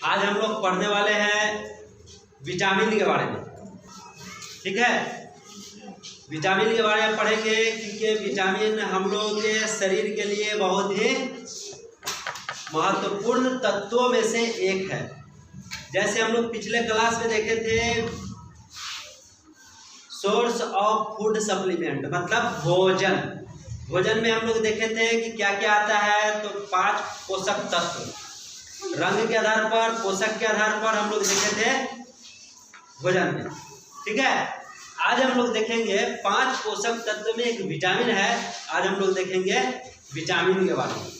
आज हम लोग पढ़ने वाले हैं विटामिन के बारे में। ठीक है, विटामिन के बारे में पढ़ेंगे क्योंकि विटामिन हम लोग के शरीर के लिए बहुत ही महत्वपूर्ण तत्वों में से एक है। जैसे हम लोग पिछले क्लास में देखे थे, सोर्स ऑफ फूड सप्लीमेंट मतलब भोजन में हम लोग देखे थे कि क्या क्या आता है। तो 5 पोषक तत्व रंग के आधार पर, पोषक के आधार पर हम लोग देखे थे भोजन में। ठीक है, आज हम लोग देखेंगे 5 पोषक तत्व में एक विटामिन है। आज हम लोग देखेंगे विटामिन के बारे में।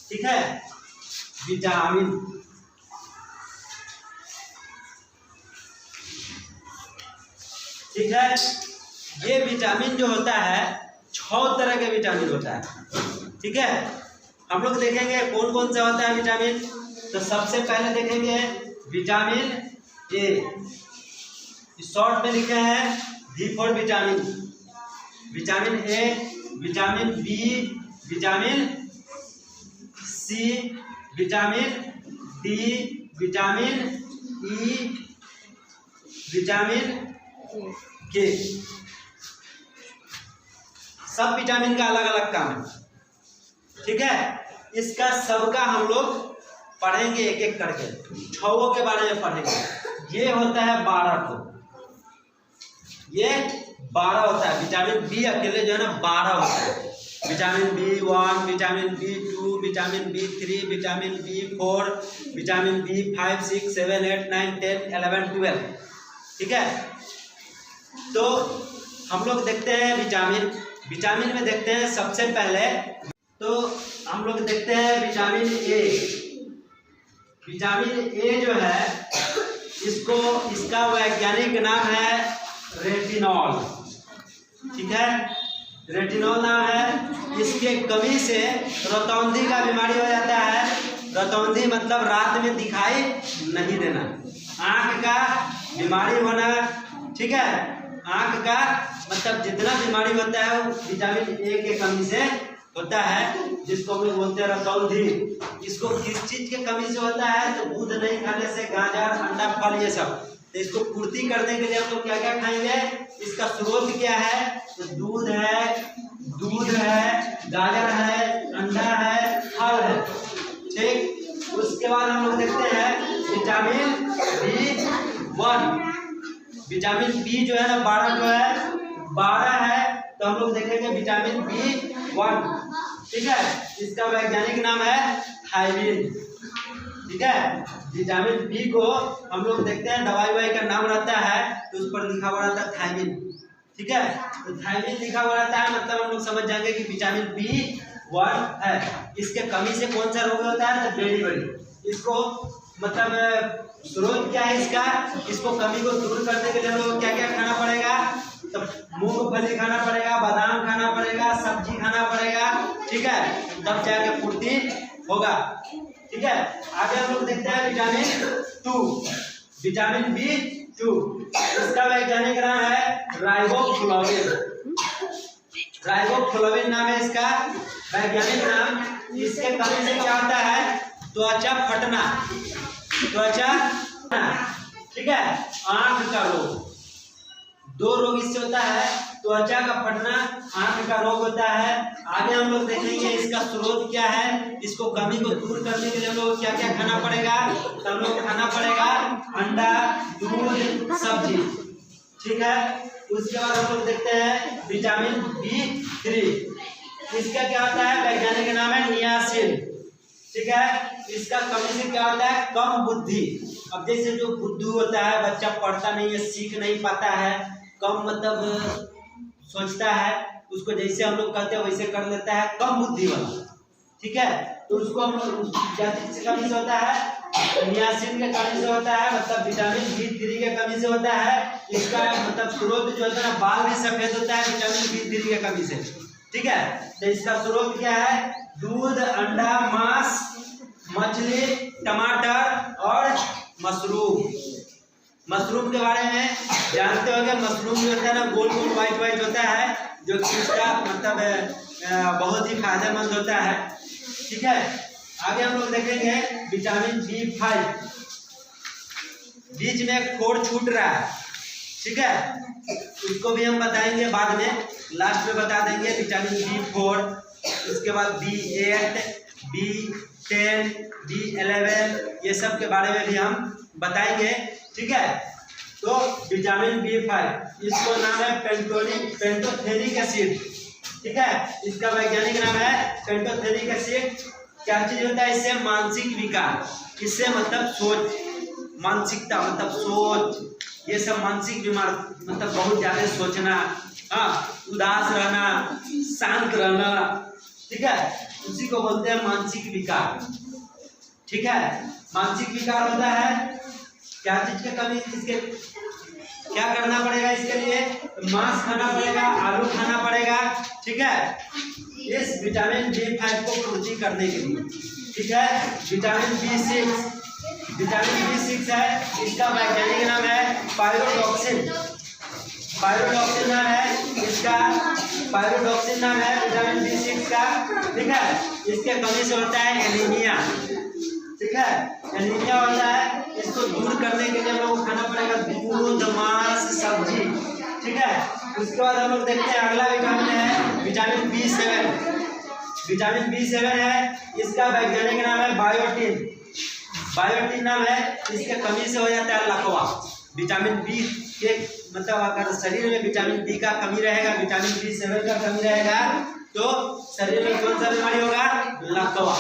ठीक है, विटामिन ठीक है, ये विटामिन जो होता है 6 तरह के विटामिन होता है। ठीक है, हम लोग देखेंगे कौन कौन सा होता है विटामिन। तो सबसे पहले देखेंगे विटामिन ए, शॉर्ट में लिखे हैं V for vitamin. Vitamin A, vitamin B, vitamin C, vitamin D, vitamin E, vitamin K. सब विटामिन का अलग अलग काम है। ठीक है, इसका सबका हम लोग पढ़ेंगे एक एक करके, 6 के बारे में पढ़ेंगे। ये होता है 12 को, ये 12 होता है। विटामिन बी अकेले जो है ना 12 होता है। Vitamin B1, vitamin B2, vitamin B3, vitamin B4, vitamin B5, 6, 7, 8, 9, 10, 11, 12। ठीक है, तो हम लोग देखते हैं विटामिन में देखते हैं सबसे पहले। तो हम लोग देखते हैं विटामिन ए। विटामिन ए जो है इसका वैज्ञानिक नाम है रेटिनॉल। ठीक है, रेटिनॉल नाम है। इसके कमी से रतौंधी का बीमारी हो जाता है। रतौंधी मतलब रात में दिखाई नहीं देना, आँख का बीमारी होना। ठीक है, आँख का मतलब जितना बीमारी होता है वो विटामिन ए के कमी से होता है, जिसको हम लोग बोलते हैं रतौंधी। इसको किस चीज के कमी से होता है? तो दूध नहीं खाने से, गाजर, अंडा, फल, ये सब। तो इसको पूर्ति करने के लिए हम लोग क्या क्या खाएंगे? इसका स्रोत क्या है? तो दूध है, गाजर है, अंडा है, फल है। ठीक, उसके बाद हम लोग देखते हैं विटामिन B1। विटामिन बी जो है ना 12 है। तो हम लोग देखेंगे विटामिन B1। ठीक है, इसका वैज्ञानिक नाम है थायमिन। ठीक है, विटामिन बी को हम लोग देखते हैं दवाई का नाम रहता है तो उस पर लिखा हुआ रहता है थायमिन। ठीक है, तो थायमिन लिखा हुआ रहता है मतलब हम लोग समझ जाएंगे कि विटामिन B1 है। इसके कमी से कौन सा रोग होता है? तो बेड़ी। इसको मतलब स्रोत क्या है इसका? इसको कमी को दूर करने के लिए हम लोग क्या क्या खाना पड़ेगा? तो मूंगफली खाना पड़ेगा, बादाम खाना पड़ेगा, सब्जी खाना पड़ेगा। ठीक है, तब जाके पूर्ति होगा। ठीक है, आगे हम लोग देखते हैं विटामिन B2। इसका वैज्ञानिक नाम है राइबोफ्लाविन। राइबोफ्लाविन नाम है इसका वैज्ञानिक नाम। इसके कमी से क्या होता है? त्वचा फटना। ठीक है, आंख का रोग। 2 रोग इससे होता है, त्वचा का फटना, आंख का रोग होता है। आगे हम लोग देखेंगे इसका स्रोत क्या है। इसको कमी को दूर करने के लिए हम लोग क्या क्या खाना पड़ेगा? तो हम लोग खाना पड़ेगा अंडा, दूध, सब्जी। ठीक है, उसके बाद हम लोग देखते हैं विटामिन B3। इसका क्या होता है? वैज्ञानिक नाम है नियासिन। ठीक है, इसका कमी से क्या होता है? कम बुद्धि। अब जैसे जो बुद्धू होता है, बच्चा पढ़ता नहीं है, सीख नहीं पाता है, कम मतलब सोचता है, उसको जैसे हम लोग कहते हैं वैसे कर लेता है, कम बुद्धि वाला। ठीक है, तो उसको हम लोग से कमी से होता है, नियासिन के कमी से होता है, मतलब विटामिन B3 के कमी से होता है। इसका मतलब स्रोत जो होता है ना, बाल भी सफेद होता है विटामिन B3 के कमी से। ठीक है, तो इसका स्रोत क्या है? दूध, अंडा, मांस, मछली, टमाटर और मशरूम के बारे में जानते होंगे। मशरूम जो होता है ना गोल व्हाइट होता है, जो कि इसका मतलब बहुत ही फायदेमंद होता है। ठीक है, आगे हम लोग देखेंगे विटामिन B5। बीच में एक फोड़ छूट रहा है, ठीक है, उसको भी हम बताएंगे बाद में, लास्ट में बता देंगे। विटामिन B4, उसके बाद B8, B10, B11, ये सब के बारे में भी हम बताएंगे, ठीक है। तो विटामिन B5, इसको नाम है पेंटोथेनिक एसिड, ठीक है, इसका वैज्ञानिक नाम है पेंटोथेनिक एसिड। क्या चीज होता है इससे? मानसिक विकार, इससे मतलब सोच, मानसिकता मतलब सोच, ये सब मानसिक बीमार मतलब बहुत ज्यादा सोचना, हाँ, उदास रहना, शांत रहना, ठीक है, उसी को बोलते हैं मानसिक विकार, ठीक है। मानसिक विकार होता है क्या चीज की कमी, इसके क्या करना पड़ेगा? इसके लिए मांस खाना पड़ेगा, आलू खाना पड़ेगा, ठीक है, इस विटामिन B5 को पूर्ति करने के लिए, ठीक है। विटामिन B6 है, इसका वैज्ञानिक नाम है पायरोडॉक्सिन, पायरोडॉक्सिन नाम है इसका, पायरोडॉक्सिन नाम है विटामिन B6 का, ठीक है। इसके कमी से होता है एनीमिया, ठीक है, एनीमिया होता है, इसको दूर करने के लिए हम लोग को खाना पड़ेगा दूध, मांस, सब्जी, ठीक है। उसके बाद हम लोग देखते हैं अगला विटामिन है विटामिन B7, विटामिन B7 है, इसका वैज्ञानिक नाम है बायोटिन, बायोटिन नाम है, इसके कमी से हो जाता है लकवा। विटामिन बी के मतलब अगर शरीर में विटामिन बी का कमी रहेगा, विटामिन B7 का कमी रहेगा, तो शरीर में कौन सा बीमारी होगा? लकवा,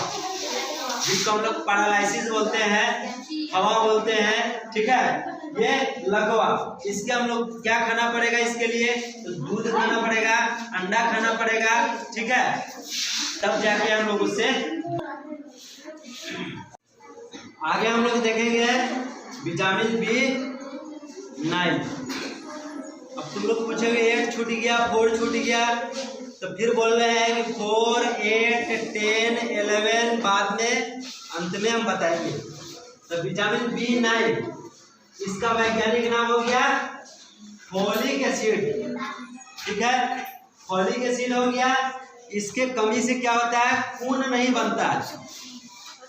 जिसको हम लोग पैरालिसिस बोलते हैं, हवा बोलते हैं, ठीक है, ये लकवा। इसके हम लोग क्या खाना पड़ेगा? इसके लिए तो दूध खाना पड़ेगा, अंडा खाना पड़ेगा, ठीक है, तब जाके हम लोग उससे आगे हम लोग देखेंगे विटामिन B9। अब तुम लोग पूछोगे 8 छूट गया, 4 छूट गया, तो फिर बोल रहे हैं कि 4, 8, 10, 11 बाद में अंत में हम बताएंगे। तो विटामिन B9, इसका वैज्ञानिक नाम हो गया फोलिक एसिड, ठीक है, फोलिक एसिड हो गया। इसके कमी से क्या होता है? खून नहीं बनता,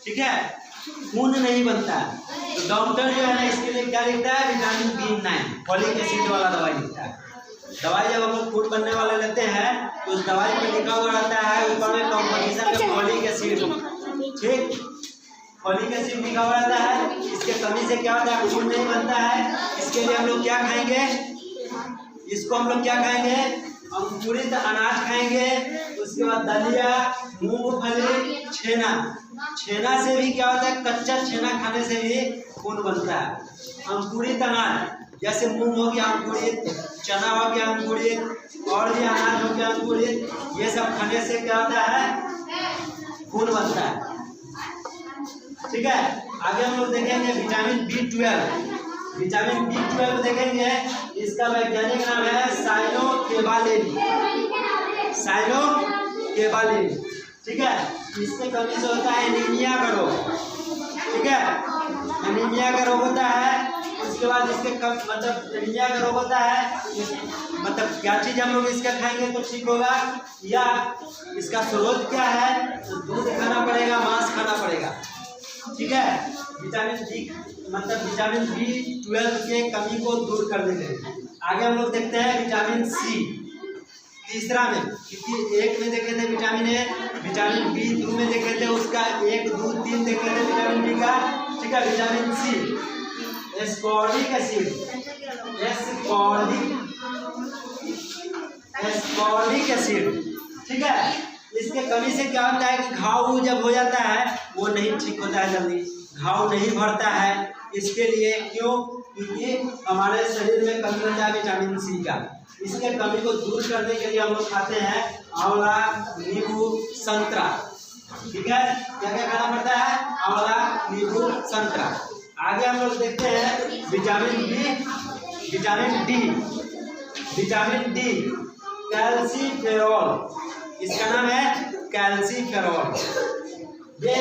ठीक है, खून नहीं बनता। तो डॉक्टर जो है ना इसके लिए क्या लिखता है? विटामिन B9 फोलिक एसिड वाला दवाई लिखता है। दवाई जब हम लोग खून बनने वाले लेते हैं तो उस दवाई में लिखा हुआ रहता है ऊपर में कॉम्पोजिशन में फोलिक एसिड, ठीक, फोलिक एसिड लिखा हुआ रहता है। इसके कमी से क्या होता है? खून नहीं बनता है। इसके लिए हम लोग क्या खाएंगे? इसको हम लोग क्या खाएंगे? अंकुरित अनाज खाएंगे, उसके बाद दलिया, मूंगफली, छेना। छेना से भी क्या होता है? कच्चा छेना खाने से भी खून बनता है। अंकुरित अनाज जैसे मूंग हो गया अंकुरित, चना हो गया अंकुरित, और भी अनाज हो गया अंकुरित, ये सब खाने से क्या होता है? खून बनता है, ठीक है। आगे हम लोग देखेंगे विटामिन B12। विटामिन B12 देखेंगे, इसका वैज्ञानिक नाम है साइनोकेबालिन, साइनोकेबालिन, ठीक है। इसके कमी से होता है एनीमिया का रोग, ठीक है, एनीमिया का रोग होता है। उसके बाद इसके मतलब एनीमिया का रोग होता है, मतलब क्या चीज हम लोग इसका खाएंगे तो ठीक होगा, या इसका स्रोत क्या है? तो दूध खाना पड़ेगा, मांस खाना पड़ेगा, ठीक है। विटामिन डी मतलब विटामिन B12 के कमी को दूर करने के लिए। आगे हम लोग देखते हैं विटामिन C, तीसरा में, क्योंकि एक में देखे थे विटामिन ए, विटामिन B2 में देखे थे उसका 1, 2, 3 देखे थे विटामिन डी का, ठीक है। Vitamin C ascorbic acid, ascorbic acid, ठीक है। इसके कमी से क्या होता है कि घाव जब हो जाता है वो नहीं ठीक होता है, जल्दी घाव नहीं भरता है। इसके लिए क्यों? क्योंकि हमारे शरीर में कमी होता है विटामिन C का। इसके कमी को दूर करने के लिए हम लोग खाते हैं आंवला, नींबू, संतरा, ठीक है। क्या क्या खाना पड़ता है? आंवला, नींबू, संतरा। आगे हम लोग देखते हैं विटामिन डी, कैल्सीफेरॉल, इसका नाम है कैल्सीफेरॉल। ये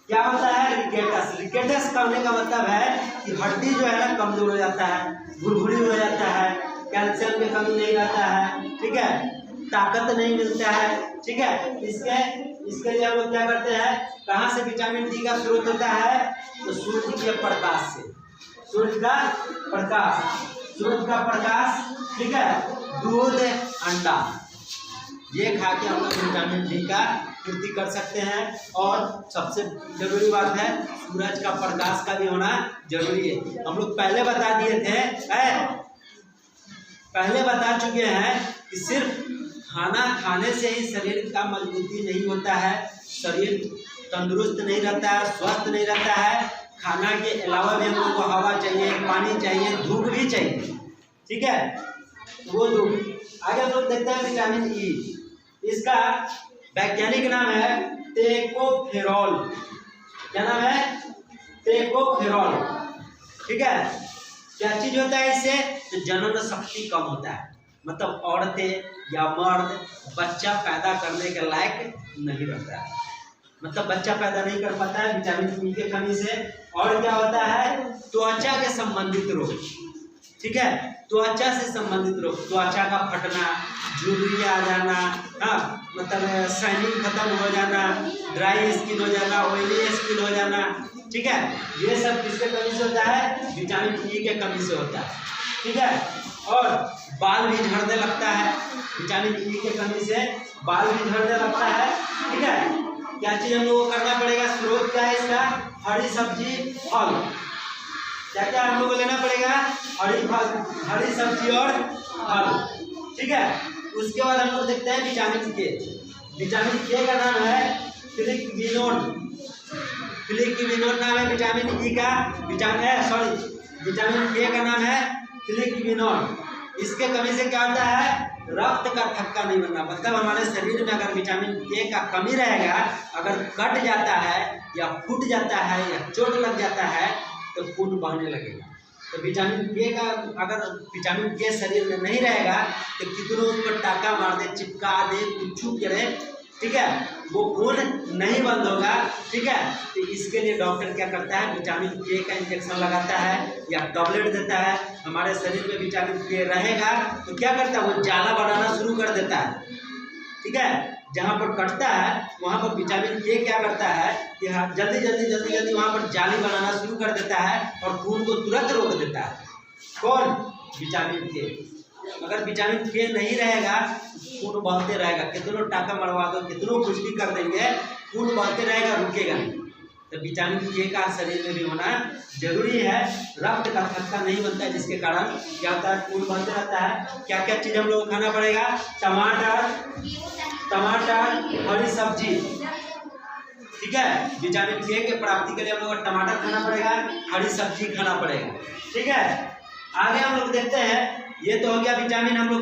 क्या होता है? रिकेटस। रिकेटस करने का मतलब है कि हड्डी जो है ना कमजोर हो जाता है, भुरभुरी हो जाता है, कैल्शियम की कमी नहीं रहता है, ठीक है, ताकत नहीं मिलता है, ठीक है। इसके लिए हम लोग क्या करते हैं? कहाँ से विटामिन डी का स्रोत होता है? तो सूर्य के प्रकाश से, सूरज का प्रकाश, सूरज का प्रकाश, ठीक है, दूध, अंडा, ये खा के हम लोग विटामिन डी का पूर्ति कर सकते हैं। और सबसे जरूरी बात है, सूरज का प्रकाश का भी होना जरूरी है। हम लोग पहले बता दिए थे, पहले बता चुके हैं कि सिर्फ खाना खाने से ही शरीर का मजबूती नहीं होता है, शरीर तंदुरुस्त नहीं रहता है, स्वस्थ नहीं रहता है। खाना के अलावा भी हम लोग को हवा चाहिए, पानी चाहिए, धूप भी चाहिए, ठीक है, वो धूप। आगे हम लोग देखते हैं विटामिन ई, इसका वैज्ञानिक नाम है टेकोफेरॉल। क्या नाम है? टेकोफेरॉल, ठीक है। क्या चीज होता है इससे? तो जनन शक्ति कम होता है, मतलब औरतें या मर्द बच्चा पैदा करने के लायक नहीं रहता है, मतलब बच्चा पैदा नहीं कर पाता है विटामिन ई के कमी से। और क्या होता है? त्वचा के संबंधित रोग, ठीक है, त्वचा से संबंधित रोग, त्वचा का फटना, झुर्रियाँ आ जाना, हाँ, मतलब शाइनिंग खत्म हो जाना, ड्राई स्किन हो जाना, ऑयली स्किन हो जाना, ठीक है, ये सब किसके कमी से होता है? विटामिन ई के कमी से होता है, ठीक है। और बाल भी झड़ने लगता है, विटामिन ई के कमी से बाल भी झड़ने लगता है, ठीक है। क्या चीज हम लोगों को करना पड़ेगा? स्रोत क्या है इसका? हरी सब्जी, फल। क्या क्या हम लोग को लेना पड़ेगा? हरी सब्जी और फल, ठीक है। उसके बाद हम लोग देखते हैं विटामिन के। विटामिन के का नाम है फ्लिकविनोन। फ्लिकविनोन नाम है विटामिन ई का। विटामिन के का नाम है फ्लिकविनोन। इसके कमी से क्या होता है? रक्त का थक्का नहीं बनना, मतलब हमारे शरीर में अगर विटामिन के का कमी रहेगा, अगर कट जाता है या फूट जाता है या चोट लग जाता है तो खून बहने लगेगा। तो विटामिन के का, अगर विटामिन के शरीर में नहीं रहेगा तो कितनों उस पर टाका मार दे, चिपका दे, कुछ करे, ठीक है, वो खून नहीं बंद होगा, ठीक है। तो इसके लिए डॉक्टर क्या करता है? विटामिन के का इंजेक्शन लगाता है या टैबलेट देता है। हमारे शरीर में विटामिन के रहेगा तो क्या करता है? वो जाला बनाना शुरू कर देता है, ठीक है। जहाँ पर कटता है वहाँ पर विटामिन के क्या करता है कि हाँ, जल्दी जल्दी वहाँ पर जाली बनाना शुरू कर देता है और खून को तुरंत रोक देता है। कौन? विटामिन के। अगर विटामिन के नहीं रहेगा खून बहते रहेगा, कितनों टाका मरवा दो, कितनों कुछ भी कर देंगे, खून बहते रहेगा, रुकेगा नहीं। तो विटामिन के का शरीर में भी होना जरूरी है। रक्त का थक्का नहीं बनता है, जिसके कारण क्या होता है? खून बहते रहता है। क्या क्या चीज हम लोग को खाना पड़ेगा? टमाटर, हरी सब्जी, ठीक है। विटामिन के के प्राप्ति के लिए हम लोग को टमाटर खाना पड़ेगा, हरी सब्जी खाना पड़ेगा, ठीक है। आगे हम लोग देखते हैं, ये तो हो गया विटामिन, हम लोग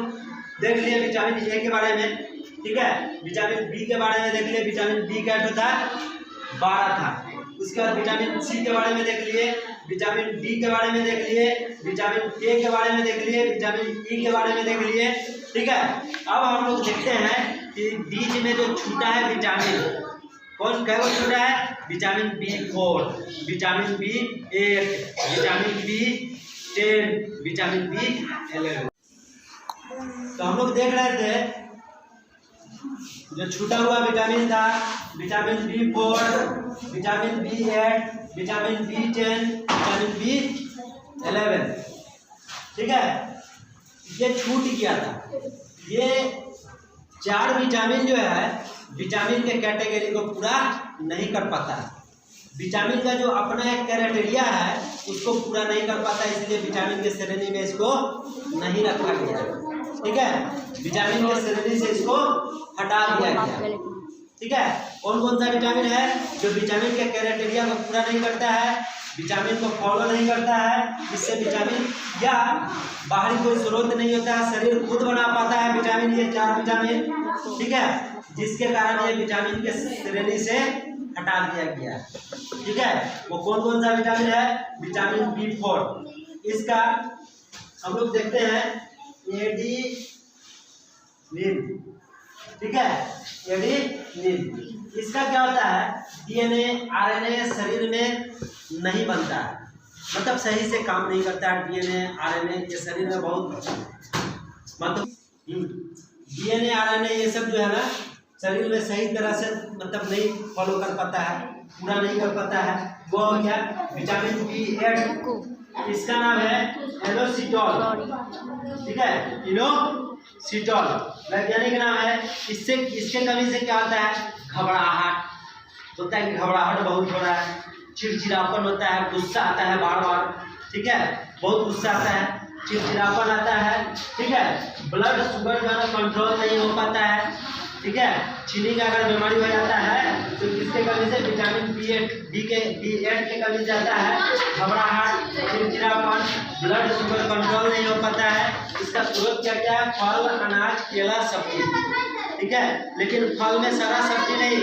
देख लिए विटामिन ए के बारे में, ठीक है। विटामिन बी के बारे में देख लिए, विटामिन बी का था 12 था। उसके बाद विटामिन सी के बारे में देख लिए, विटामिन डी के बारे में देख लिए, विटामिन के बारे में देख लिए, विटामिन ई के बारे में देख लिए, ठीक है। अब हम लोग देखते हैं कि बीच में जो छूटा है विटामिन, कौन कै वो छूटा है? Vitamin B4, vitamin B8, vitamin B10, vitamin B11। तो हम लोग देख रहे थे जो छूटा हुआ विटामिन था, vitamin B4, vitamin B8, vitamin B10, vitamin B11, ठीक है। ये छूट गया था। ये 4 विटामिन जो है विटामिन के कैटेगरी को पूरा नहीं कर पाता है। विटामिन का जो अपना एक क्राइटेरिया है उसको पूरा नहीं कर पाता, इसलिए विटामिन के श्रेणी में इसको नहीं रखा गया, ठीक है। विटामिन के श्रेणी से इसको हटा दिया गया, ठीक है। कौन कौन सा विटामिन है जो विटामिन के क्राइटेरिया को पूरा नहीं करता है, विटामिन को फॉलो नहीं करता है, इससे विटामिन या बाहरी कोई स्रोत नहीं होता है, शरीर खुद बना पाता है विटामिन, ये 4 विटामिन, ठीक है, जिसके कारण ये विटामिन के श्रेणी से हटा दिया गया, ठीक है। वो कौन कौन सा विटामिन है? विटामिन B4, इसका हम लोग देखते हैं एडिनिन, ठीक है, एडिनिन। इसका क्या होता है? DNA RNA शरीर में नहीं बनता है, मतलब सही से काम नहीं करता है। DNA RNA ये शरीर में बहुत, मतलब DNA RNA ये सब जो है ना शरीर में सही तरह से मतलब नहीं फॉलो कर पाता है, पूरा नहीं कर पाता है। वो हो गया विटामिन B8, इसका नाम है इनोसिटॉल, ठीक है, इनोसिटॉल वैज्ञानिक नाम है। इसके कमी से क्या होता है? घबराहट होता है कि घबराहट बहुत हो रहा है, चिड़चिड़ापन होता है, गुस्सा आता है बार बार, ठीक है, बहुत गुस्सा आता है, चिड़चिड़ापन आता है, ठीक है, ब्लड शुगर जो है कंट्रोल नहीं हो पाता है, ठीक है, चीनी का अगर बीमारी हो जाता है तो किसके कमी से? विटामिन B8 के कमी से आता है घबराहट, चिड़चिड़ापन, ब्लड शुगर कंट्रोल नहीं हो पाता है। इसका स्रोत क्या क्या है? फल, अनाज, केला, सब्जी, ठीक है, लेकिन फल में सारा सब्जी नहीं,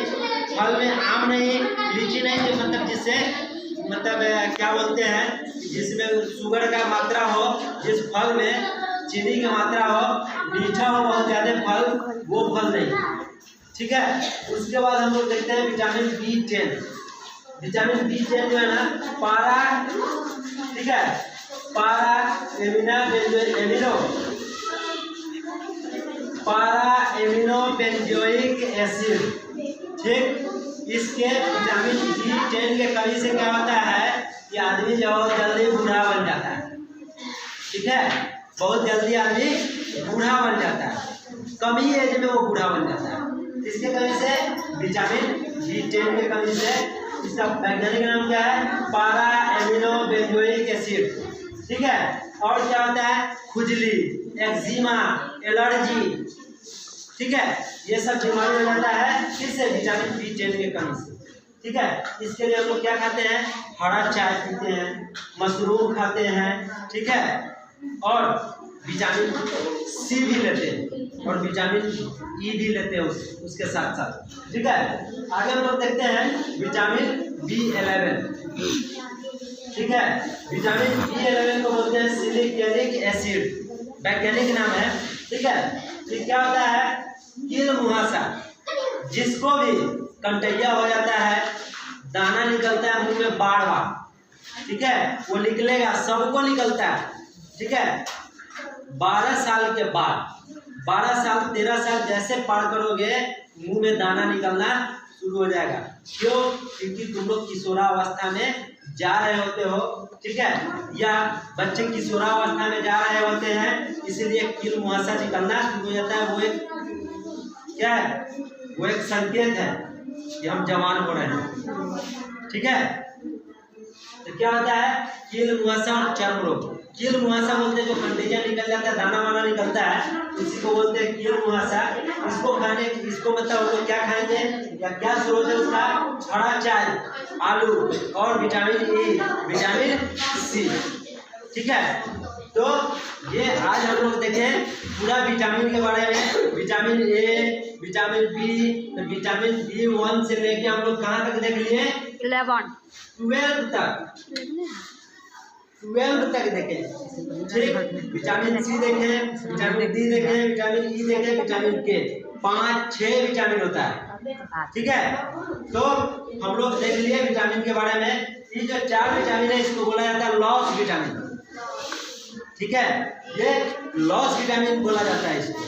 फल में आम नहीं, लीची नहीं, जो मतलब जिससे क्या बोलते हैं, जिसमें शुगर का मात्रा हो, जिस फल में चीनी की मात्रा हो, मीठा हो बहुत ज्यादा फल, वो फल नहीं, ठीक है। उसके बाद हम लोग देखते हैं विटामिन B10। विटामिन B10 जो है ना पारा, ठीक है, पारा एमिनो बेंजोइक एसिड, ठीक। इसके विटामिन B10 के कमी से क्या होता है कि आदमी जो जल्दी बूढ़ा बन जाता है, ठीक है, बहुत जल्दी आदमी बूढ़ा बन जाता है, कमी एज में वो बूढ़ा बन जाता है। इसके कमी से विटामिन B10 के कमी से, इसका वैज्ञानिक नाम क्या है? पारा एमिनो बेंजोइक एसिड, ठीक है। और क्या होता है? खुजली, एक्जिमा, एलर्जी, ठीक है, ये सब बीमारी हो जाता है किससे? विटामिन B10 के कमी से, ठीक है। इसके लिए हम लोग क्या खाते हैं? हरा चाय पीते हैं, मशरूम खाते हैं, ठीक है, और विटामिन C भी लेते हैं और विटामिन E भी लेते हैं उसके साथ साथ, ठीक है। आगे हम लोग देखते हैं विटामिन B11, ठीक है। विटामिन B11 को बोलते हैं सिलिकोनिक एसिड, वैज्ञानिक नाम है, ठीक है। ये क्या होता है? कील मुहासा, जिसको भी कंटैया हो जाता है, दाना निकलता है मुंह में बार बार, ठीक है, वो निकलेगा, सबको निकलता है, ठीक है। 12 साल के बाद, 12 साल 13 साल जैसे पार करोगे मुंह में दाना निकलना शुरू हो जाएगा। क्यों? क्योंकि तुम लोग किशोरावस्था में जा रहे होते हो, ठीक है, या बच्चे किशोरावस्था में जा रहे होते हैं, इसीलिए कील मुहासा निकलना शुरू हो जाता है। वो एक क्या है? वो एक संकेत है कि हम जवान हो रहे हैं, ठीक है। तो क्या होता है? कील मुहासा और चर्म रोग। कील मुहासा बोलते हैं जो कंटैया निकल जाता है, दाना वाना निकलता है, उसी को बोलते हैं कील मुहासा। इसको मतलब हम लोग क्या खाएंगे या क्या स्रोत है उसका? हरा चाय, आलू और विटामिन E, विटामिन C, ठीक है। तो ये आज हम लोग देखें पूरा विटामिन के बारे में, विटामिन A, विटामिन B, तो विटामिन B1 से लेके हम लोग कहाँ तक देख लिए? 12 तक देखें, ठीक। विटामिन C देखें, विटामिन D देखें, विटामिन E देखें, विटामिन K, 5-6 विटामिन होता है, ठीक है। तो हम लोग देख लिए विटामिन के बारे में। ये जो 4 विटामिन है इसको बोला जाता है लॉस विटामिन, ठीक है, ये लॉस विटामिन बोला जाता है इसको।